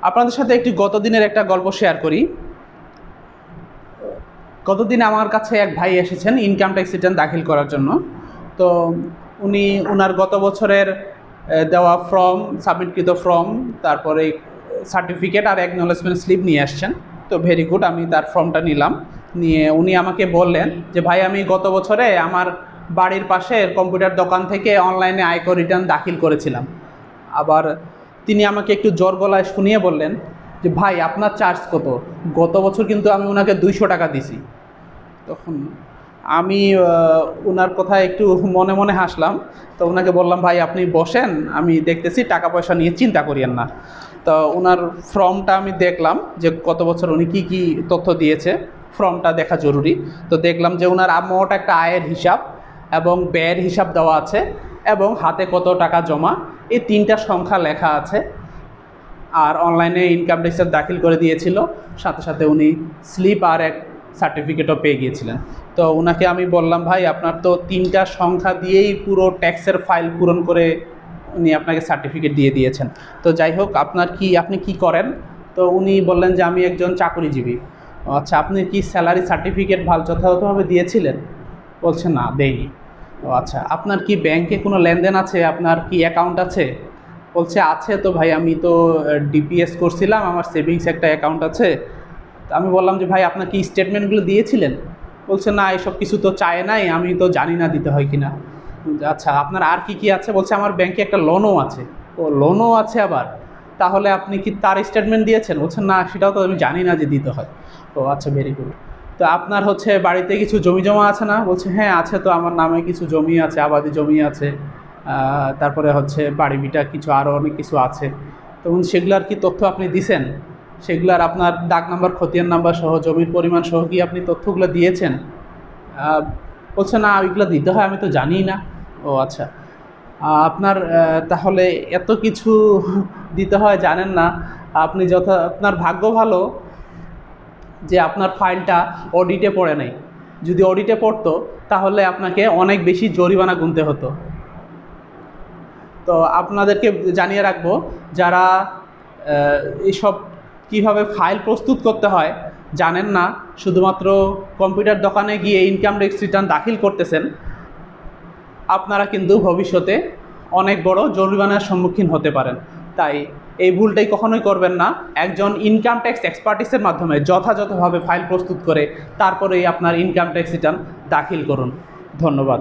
আপনাদের সাথে একটি গত দিনের একটা গল্প শেয়ার করি। গতদিন আমার কাছে এক ভাই এসেছেন ইনকাম ট্যাক্স রিটার্ন দাখিল করার জন্য। তো উনি ওনার গত বছরের দেওয়া ফর্ম, সাবমিটকৃত ফর্ম, তারপরে সার্টিফিকেট আর অ্যাকনলেজমেন্ট স্লিপ নিয়ে আসছেন। তো ভেরি গুড, আমি তার ফর্মটা নিলাম। নিয়ে উনি আমাকে বললেন যে ভাই, আমি গত বছরে আমার বাড়ির পাশের কম্পিউটার দোকান থেকে অনলাইনে আয়কর রিটার্ন দাখিল করেছিলাম। আবার তিনি আমাকে একটু জোর গলায় শুনিয়ে বললেন যে ভাই, আপনার চার্জ কত? গত বছর কিন্তু আমি ওনাকে 200 টাকা দিছি। তখন আমি ওনার কথা একটু মনে মনে হাসলাম। তো ওনাকে বললাম, ভাই আপনি বসেন, আমি দেখতেছি, টাকা পয়সা নিয়ে চিন্তা করিয়েন না। তো ওনার ফর্মটা আমি দেখলাম যে গত বছর উনি কী কী তথ্য দিয়েছে, ফর্মটা দেখা জরুরি। তো দেখলাম যে ওনার মোট একটা আয়ের হিসাব এবং ব্যয়ের হিসাব দেওয়া আছে এবং হাতে কত টাকা জমা, এই 3টা সংখ্যা লেখা আছে। আর অনলাইনে ইনকাম ট্যাক্স দাখিল করে দিয়েছিল, সাথে সাথে উনি স্লিপ আর এক সার্টিফিকেটও পেয়ে গিয়েছিলেন। তো ওনাকে আমি বললাম, ভাই আপনার তো 3টা সংখ্যা দিয়েই পুরো ট্যাক্সের ফাইল পূরণ করে উনি আপনাকে সার্টিফিকেট দিয়ে দিয়েছেন। তো যাই হোক, আপনি কি করেন? তো উনি বললেন যে আমি একজন চাকরিজীবী। আচ্ছা, আপনি কি স্যালারি সার্টিফিকেট যথাযথভাবে দিয়েছিলেন? বলছে না, দেয়নি। ও আচ্ছা, আপনার কি ব্যাংকে কোনো লেনদেন আছে? আপনার কি অ্যাকাউন্ট আছে? বলছে আছে তো ভাই, আমি তো ডিপিএস করছিলাম, আমার সেভিংস একটা অ্যাকাউন্ট আছে। আমি বললাম যে ভাই, আপনার কি স্টেটমেন্টগুলো দিয়েছিলেন? বলছে না, এসব কিছু তো চায় নাই, আমি তো জানি না দিতে হয় কিনা। আচ্ছা, আপনার আর কি কি আছে? বলছে আমার ব্যাংকে একটা লোনও আছে। ও, লোনও আছে আবার? তাহলে আপনি কি তার স্টেটমেন্ট দিয়েছেন? বলছে না, সেটাও তো আমি জানি না যে দিতে হয়। ও আচ্ছা, ভেরি গুড। তো আপনার বাড়িতে কিছু জমি জমা আছে না? বলছে হ্যাঁ আছে তো, আমার নামে কিছু জমি আছে, আবাদি জমি আছে, তারপরে বাড়ি ভিটা কিছু আরও অনেক কিছু আছে। তো সেগুলার কি তথ্য আপনি দিছেন? সেগুলার আপনার দাগ নাম্বার, খতিয়ান নাম্বার সহ, জমির পরিমাণ সহ কি আপনি তথ্যগুলো দিয়েছেন? বলছে না, ওইগুলো দিতে হয়, আমি তো জানিই না। ও আচ্ছা, আপনার তাহলে এত কিছু দিতে হয়, জানেন না? আপনার ভাগ্য ভালো যে আপনার ফাইলটা অডিটে পড়ে নাই। যদি অডিটে পড়তো তাহলে আপনাকে অনেক বেশি জরিমানা গুনতে হতো। তো আপনাদেরকে জানিয়ে রাখবো, যারা এইসব কীভাবে ফাইল প্রস্তুত করতে হয় জানেন না, শুধুমাত্র কম্পিউটার দোকানে গিয়ে ইনকাম ট্যাক্স রিটার্ন দাখিল করতেছেন, আপনারা কিন্তু ভবিষ্যতে অনেক বড় জরিমানার সম্মুখীন হতে পারেন। তাই এই ভুলটাই কখনোই করবেন না। একজন ইনকাম ট্যাক্স এক্সপার্টিসের মাধ্যমে যথাযথভাবে ফাইল প্রস্তুত করে তারপরেই আপনার ইনকাম ট্যাক্স রিটার্ন দাখিল করুন। ধন্যবাদ।